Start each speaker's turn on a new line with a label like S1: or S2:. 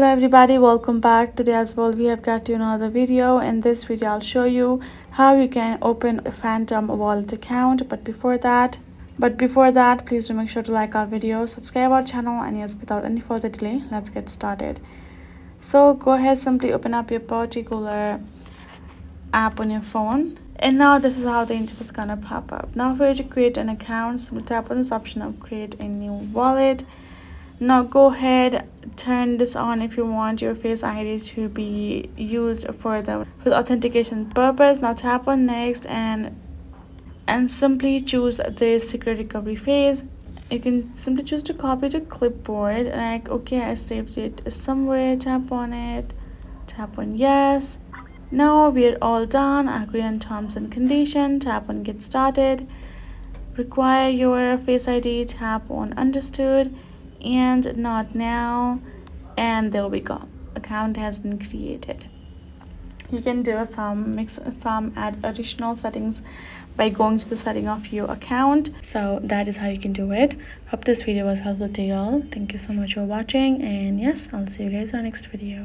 S1: Hello everybody, welcome back. Today as well we have got you another video. In this video I'll show you how you can open a phantom wallet account. But before that please do make sure to like our video, subscribe our channel, and yes, without any further delay, let's get started. So go ahead, simply open up your particular app on your phone, and now this is how the interface is gonna pop up. Now for you to create an account, simply tap on this option of create a new wallet. Now go ahead, turn this on if you want your Face ID to be used for the authentication purpose. Now tap on next and simply choose the secret recovery phase. You can simply choose to copy to clipboard, like okay, I saved it somewhere. Tap on it, tap on yes. Now we're all done. Agree on terms and condition, tap on get started. Require your Face ID, tap on understood and not now, and there we go. Account has been created. You can do some add additional settings by going to the setting of your account. So that is how you can do it. Hope this video was helpful to y'all. Thank you so much for watching, and yes, I'll see you guys in our next video.